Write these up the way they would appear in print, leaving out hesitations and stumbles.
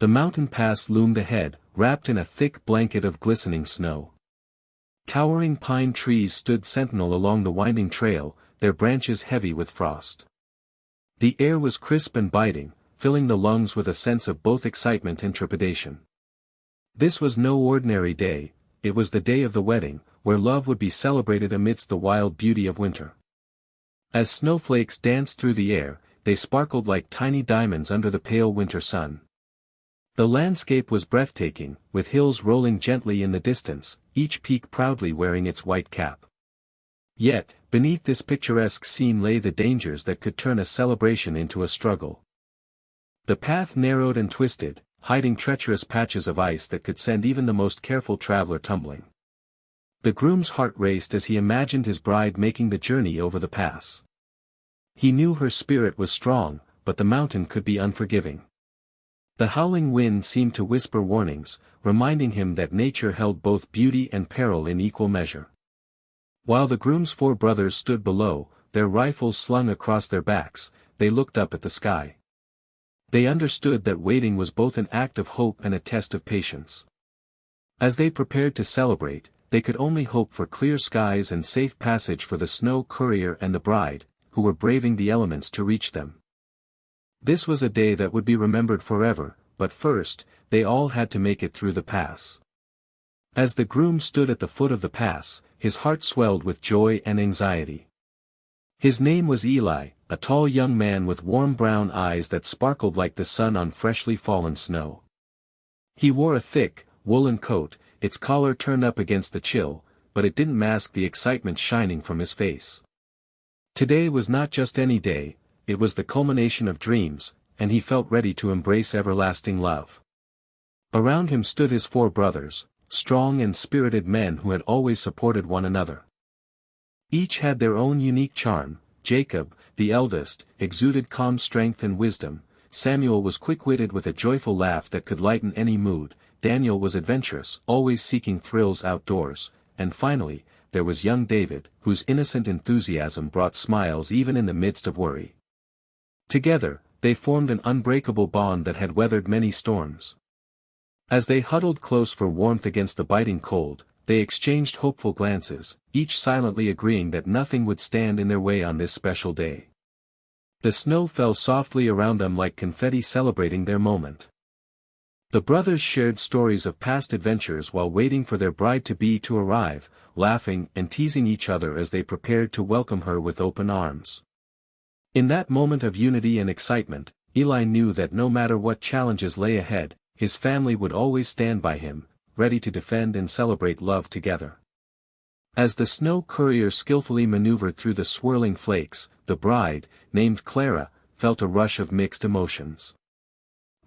The mountain pass loomed ahead, wrapped in a thick blanket of glistening snow. Towering pine trees stood sentinel along the winding trail, their branches heavy with frost. The air was crisp and biting, filling the lungs with a sense of both excitement and trepidation. This was no ordinary day, it was the day of the wedding, where love would be celebrated amidst the wild beauty of winter. As snowflakes danced through the air, they sparkled like tiny diamonds under the pale winter sun. The landscape was breathtaking, with hills rolling gently in the distance, each peak proudly wearing its white cap. Yet, beneath this picturesque scene lay the dangers that could turn a celebration into a struggle. The path narrowed and twisted, hiding treacherous patches of ice that could send even the most careful traveler tumbling. The groom's heart raced as he imagined his bride making the journey over the pass. He knew her spirit was strong, but the mountain could be unforgiving. The howling wind seemed to whisper warnings, reminding him that nature held both beauty and peril in equal measure. While the groom's 4 brothers stood below, their rifles slung across their backs, they looked up at the sky. They understood that waiting was both an act of hope and a test of patience. As they prepared to celebrate, they could only hope for clear skies and safe passage for the snow courier and the bride, who were braving the elements to reach them. This was a day that would be remembered forever, but first, they all had to make it through the pass. As the groom stood at the foot of the pass, his heart swelled with joy and anxiety. His name was Eli, a tall young man with warm brown eyes that sparkled like the sun on freshly fallen snow. He wore a thick, woolen coat, its collar turned up against the chill, but it didn't mask the excitement shining from his face. Today was not just any day, it was the culmination of dreams, and he felt ready to embrace everlasting love. Around him stood his 4 brothers, strong and spirited men who had always supported one another. Each had their own unique charm. Jacob, the eldest, exuded calm strength and wisdom. Samuel was quick-witted with a joyful laugh that could lighten any mood. Daniel was adventurous, always seeking thrills outdoors. And finally, there was young David, whose innocent enthusiasm brought smiles even in the midst of worry. Together, they formed an unbreakable bond that had weathered many storms. As they huddled close for warmth against the biting cold, they exchanged hopeful glances, each silently agreeing that nothing would stand in their way on this special day. The snow fell softly around them like confetti celebrating their moment. The brothers shared stories of past adventures while waiting for their bride-to-be to arrive, laughing and teasing each other as they prepared to welcome her with open arms. In that moment of unity and excitement, Eli knew that no matter what challenges lay ahead, his family would always stand by him, ready to defend and celebrate love together. As the snow courier skillfully maneuvered through the swirling flakes, the bride, named Clara, felt a rush of mixed emotions.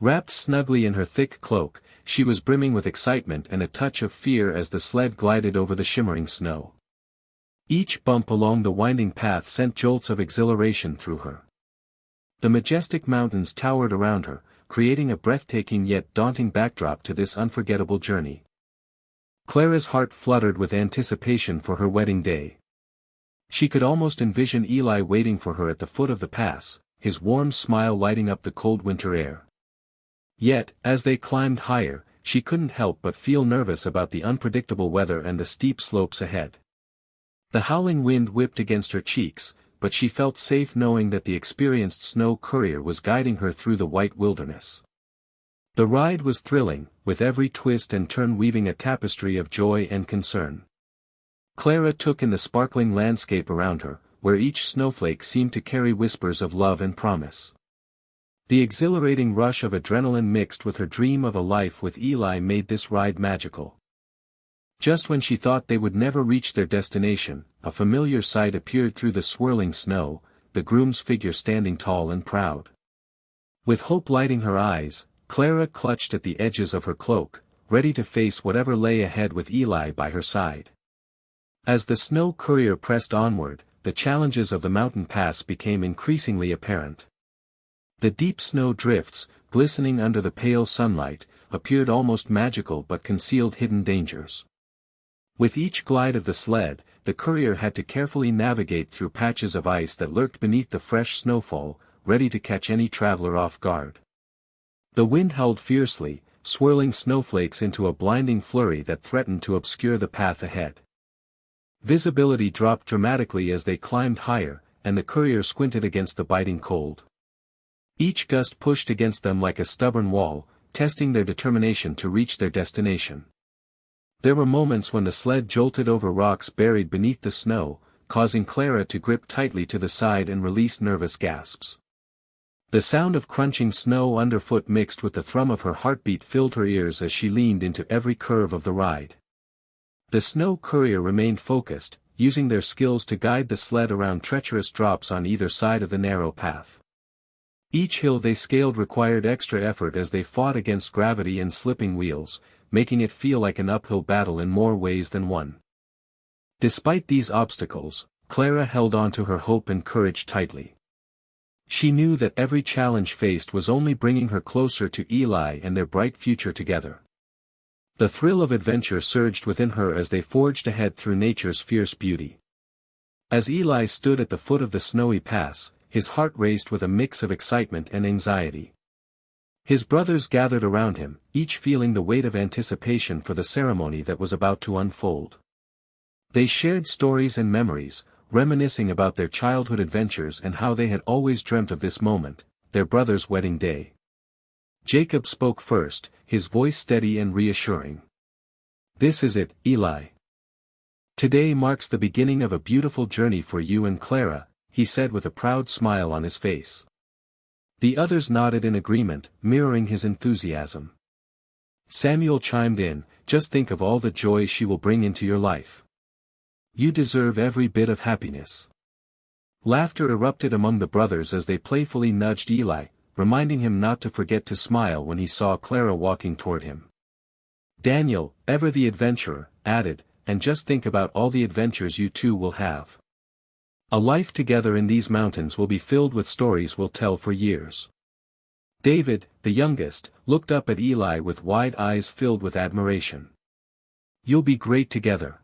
Wrapped snugly in her thick cloak, she was brimming with excitement and a touch of fear as the sled glided over the shimmering snow. Each bump along the winding path sent jolts of exhilaration through her. The majestic mountains towered around her, creating a breathtaking yet daunting backdrop to this unforgettable journey. Clara's heart fluttered with anticipation for her wedding day. She could almost envision Eli waiting for her at the foot of the pass, his warm smile lighting up the cold winter air. Yet, as they climbed higher, she couldn't help but feel nervous about the unpredictable weather and the steep slopes ahead. The howling wind whipped against her cheeks, but she felt safe knowing that the experienced snow courier was guiding her through the white wilderness. The ride was thrilling, with every twist and turn weaving a tapestry of joy and concern. Clara took in the sparkling landscape around her, where each snowflake seemed to carry whispers of love and promise. The exhilarating rush of adrenaline mixed with her dream of a life with Eli made this ride magical. Just when she thought they would never reach their destination, a familiar sight appeared through the swirling snow, the groom's figure standing tall and proud. With hope lighting her eyes, Clara clutched at the edges of her cloak, ready to face whatever lay ahead with Eli by her side. As the snow courier pressed onward, the challenges of the mountain pass became increasingly apparent. The deep snow drifts, glistening under the pale sunlight, appeared almost magical but concealed hidden dangers. With each glide of the sled, the courier had to carefully navigate through patches of ice that lurked beneath the fresh snowfall, ready to catch any traveler off guard. The wind howled fiercely, swirling snowflakes into a blinding flurry that threatened to obscure the path ahead. Visibility dropped dramatically as they climbed higher, and the courier squinted against the biting cold. Each gust pushed against them like a stubborn wall, testing their determination to reach their destination. There were moments when the sled jolted over rocks buried beneath the snow, causing Clara to grip tightly to the side and release nervous gasps. The sound of crunching snow underfoot mixed with the thrum of her heartbeat filled her ears as she leaned into every curve of the ride. The snow courier remained focused, using their skills to guide the sled around treacherous drops on either side of the narrow path. Each hill they scaled required extra effort as they fought against gravity and slipping wheels, making it feel like an uphill battle in more ways than one. Despite these obstacles, Clara held on to her hope and courage tightly. She knew that every challenge faced was only bringing her closer to Eli and their bright future together. The thrill of adventure surged within her as they forged ahead through nature's fierce beauty. As Eli stood at the foot of the snowy pass, his heart raced with a mix of excitement and anxiety. His brothers gathered around him, each feeling the weight of anticipation for the ceremony that was about to unfold. They shared stories and memories, reminiscing about their childhood adventures and how they had always dreamt of this moment, their brother's wedding day. Jacob spoke first, his voice steady and reassuring. "This is it, Eli. Today marks the beginning of a beautiful journey for you and Clara," he said with a proud smile on his face. The others nodded in agreement, mirroring his enthusiasm. Samuel chimed in, "Just think of all the joy she will bring into your life. You deserve every bit of happiness." Laughter erupted among the brothers as they playfully nudged Eli, reminding him not to forget to smile when he saw Clara walking toward him. Daniel, ever the adventurer, added, "And just think about all the adventures you two will have. A life together in these mountains will be filled with stories we'll tell for years." David, the youngest, looked up at Eli with wide eyes filled with admiration. "You'll be great together.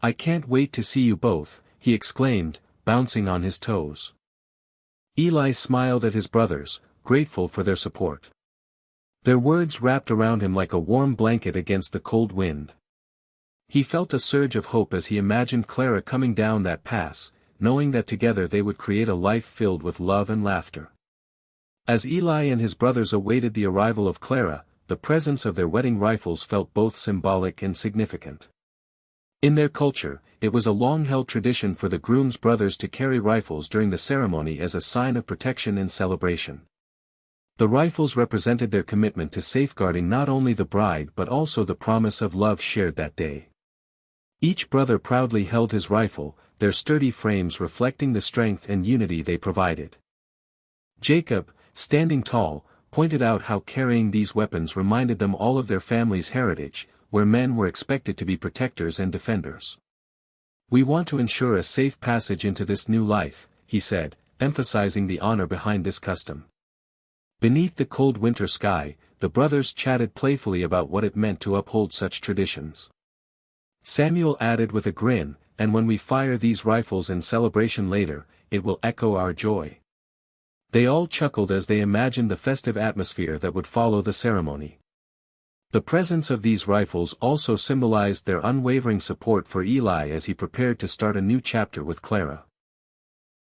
I can't wait to see you both," he exclaimed, bouncing on his toes. Eli smiled at his brothers, grateful for their support. Their words wrapped around him like a warm blanket against the cold wind. He felt a surge of hope as he imagined Clara coming down that pass, knowing that together they would create a life filled with love and laughter. As Eli and his brothers awaited the arrival of Clara, the presence of their wedding rifles felt both symbolic and significant. In their culture, it was a long-held tradition for the groom's brothers to carry rifles during the ceremony as a sign of protection and celebration. The rifles represented their commitment to safeguarding not only the bride but also the promise of love shared that day. Each brother proudly held his rifle, their sturdy frames reflecting the strength and unity they provided. Jacob, standing tall, pointed out how carrying these weapons reminded them all of their family's heritage, where men were expected to be protectors and defenders. "We want to ensure a safe passage into this new life," he said, emphasizing the honor behind this custom. Beneath the cold winter sky, the brothers chatted playfully about what it meant to uphold such traditions. Samuel added with a grin, "And when we fire these rifles in celebration later, it will echo our joy." They all chuckled as they imagined the festive atmosphere that would follow the ceremony. The presence of these rifles also symbolized their unwavering support for Eli as he prepared to start a new chapter with Clara.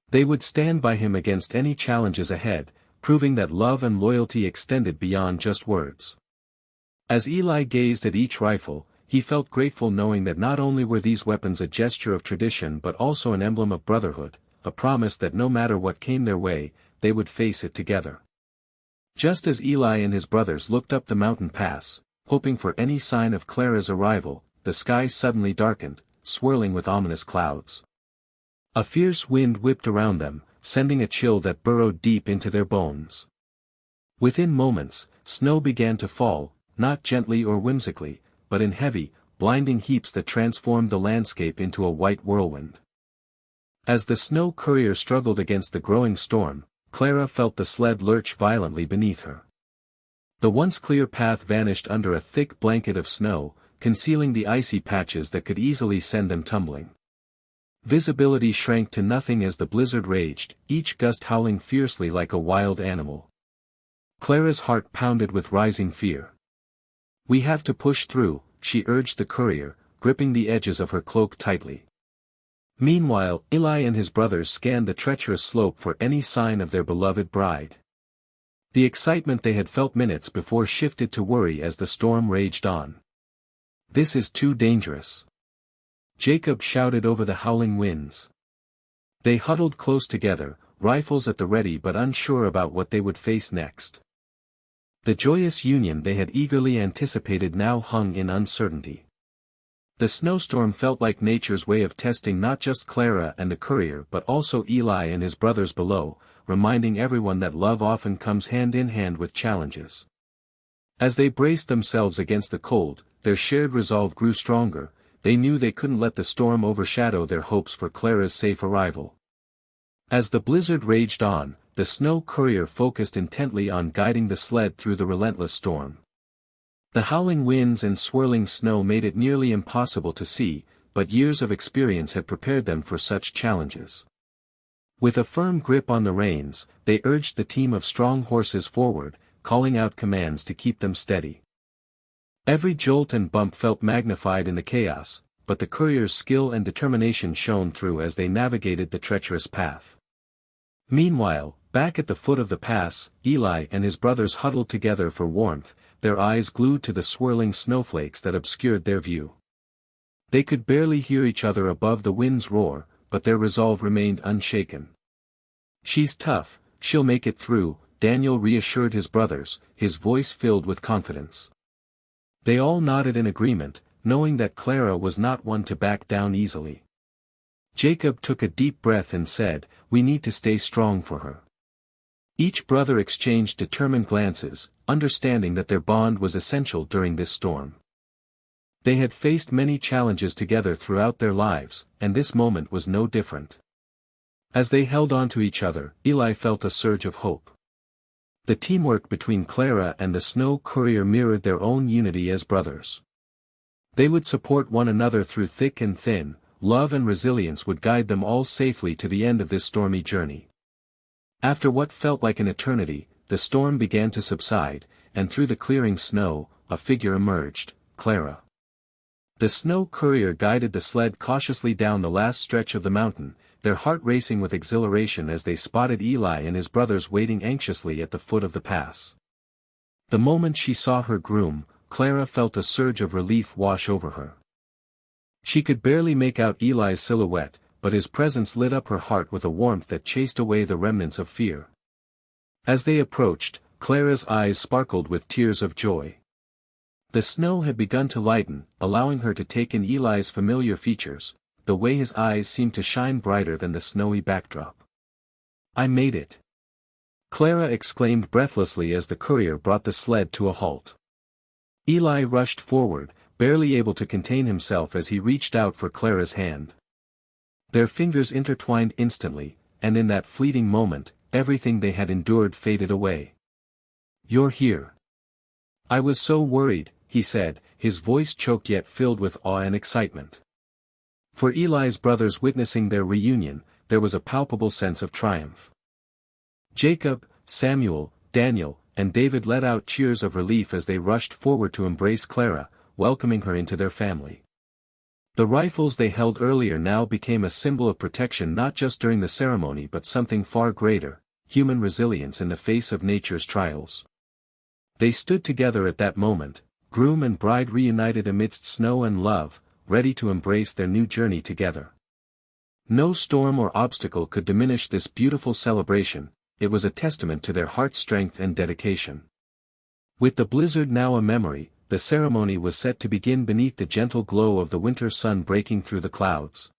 They would stand by him against any challenges ahead, proving that love and loyalty extended beyond just words. As Eli gazed at each rifle, he felt grateful knowing that not only were these weapons a gesture of tradition but also an emblem of brotherhood, a promise that no matter what came their way, they would face it together. Just as Eli and his brothers looked up the mountain pass, hoping for any sign of Clara's arrival, the sky suddenly darkened, swirling with ominous clouds. A fierce wind whipped around them, sending a chill that burrowed deep into their bones. Within moments, snow began to fall, not gently or whimsically, but in heavy, blinding heaps that transformed the landscape into a white whirlwind. As the snow courier struggled against the growing storm, Clara felt the sled lurch violently beneath her. The once clear path vanished under a thick blanket of snow, concealing the icy patches that could easily send them tumbling. Visibility shrank to nothing as the blizzard raged, each gust howling fiercely like a wild animal. Clara's heart pounded with rising fear. "We have to push through," she urged the courier, gripping the edges of her cloak tightly. Meanwhile, Eli and his brothers scanned the treacherous slope for any sign of their beloved bride. The excitement they had felt minutes before shifted to worry as the storm raged on. "This is too dangerous," Jacob shouted over the howling winds. They huddled close together, rifles at the ready but unsure about what they would face next. The joyous union they had eagerly anticipated now hung in uncertainty. The snowstorm felt like nature's way of testing not just Clara and the courier but also Eli and his brothers below, reminding everyone that love often comes hand in hand with challenges. As they braced themselves against the cold, their shared resolve grew stronger. They knew they couldn't let the storm overshadow their hopes for Clara's safe arrival. As the blizzard raged on, the snow courier focused intently on guiding the sled through the relentless storm. The howling winds and swirling snow made it nearly impossible to see, but years of experience had prepared them for such challenges. With a firm grip on the reins, they urged the team of strong horses forward, calling out commands to keep them steady. Every jolt and bump felt magnified in the chaos, but the courier's skill and determination shone through as they navigated the treacherous path. Meanwhile, back at the foot of the pass, Eli and his brothers huddled together for warmth, their eyes glued to the swirling snowflakes that obscured their view. They could barely hear each other above the wind's roar, but their resolve remained unshaken. "She's tough, she'll make it through," Daniel reassured his brothers, his voice filled with confidence. They all nodded in agreement, knowing that Clara was not one to back down easily. Jacob took a deep breath and said, "We need to stay strong for her." Each brother exchanged determined glances, understanding that their bond was essential during this storm. They had faced many challenges together throughout their lives, and this moment was no different. As they held on to each other, Eli felt a surge of hope. The teamwork between Clara and the snow courier mirrored their own unity as brothers. They would support one another through thick and thin. Love and resilience would guide them all safely to the end of this stormy journey. After what felt like an eternity, the storm began to subside, and through the clearing snow, a figure emerged, Clara. The snow courier guided the sled cautiously down the last stretch of the mountain, their heart racing with exhilaration as they spotted Eli and his brothers waiting anxiously at the foot of the pass. The moment she saw her groom, Clara felt a surge of relief wash over her. She could barely make out Eli's silhouette, but his presence lit up her heart with a warmth that chased away the remnants of fear. As they approached, Clara's eyes sparkled with tears of joy. The snow had begun to lighten, allowing her to take in Eli's familiar features, the way his eyes seemed to shine brighter than the snowy backdrop. "I made it!" Clara exclaimed breathlessly as the courier brought the sled to a halt. Eli rushed forward, barely able to contain himself as he reached out for Clara's hand. Their fingers intertwined instantly, and in that fleeting moment, everything they had endured faded away. "You're here." "I was so worried," he said, his voice choked yet filled with awe and excitement. For Eli's brothers witnessing their reunion, there was a palpable sense of triumph. Jacob, Samuel, Daniel, and David let out cheers of relief as they rushed forward to embrace Clara, welcoming her into their family. The rifles they held earlier now became a symbol of protection not just during the ceremony but something far greater, human resilience in the face of nature's trials. They stood together at that moment, groom and bride reunited amidst snow and love, ready to embrace their new journey together. No storm or obstacle could diminish this beautiful celebration. It was a testament to their heart strength and dedication. With the blizzard now a memory, the ceremony was set to begin beneath the gentle glow of the winter sun breaking through the clouds.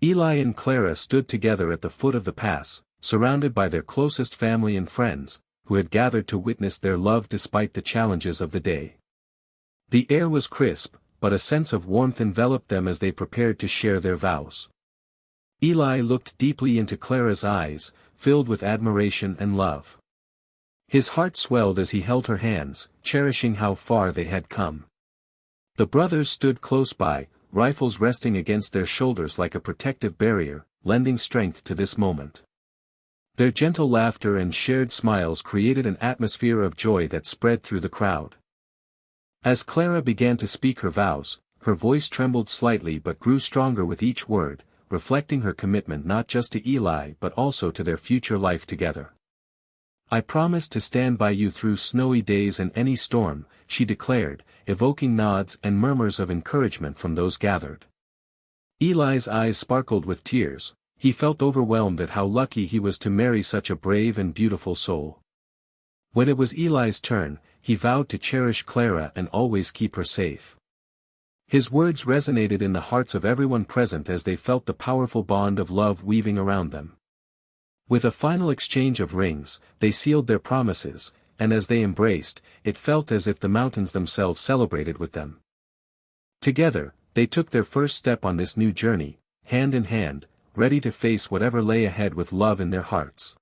Eli and Clara stood together at the foot of the pass, surrounded by their closest family and friends, who had gathered to witness their love despite the challenges of the day. The air was crisp, but a sense of warmth enveloped them as they prepared to share their vows. Eli looked deeply into Clara's eyes, filled with admiration and love. His heart swelled as he held her hands, cherishing how far they had come. The brothers stood close by, rifles resting against their shoulders like a protective barrier, lending strength to this moment. Their gentle laughter and shared smiles created an atmosphere of joy that spread through the crowd. As Clara began to speak her vows, her voice trembled slightly but grew stronger with each word, reflecting her commitment not just to Eli but also to their future life together. "I promise to stand by you through snowy days and any storm," she declared, evoking nods and murmurs of encouragement from those gathered. Eli's eyes sparkled with tears. He felt overwhelmed at how lucky he was to marry such a brave and beautiful soul. When it was Eli's turn, he vowed to cherish Clara and always keep her safe. His words resonated in the hearts of everyone present as they felt the powerful bond of love weaving around them. With a final exchange of rings, they sealed their promises, and as they embraced, it felt as if the mountains themselves celebrated with them. Together, they took their first step on this new journey, hand in hand, ready to face whatever lay ahead with love in their hearts.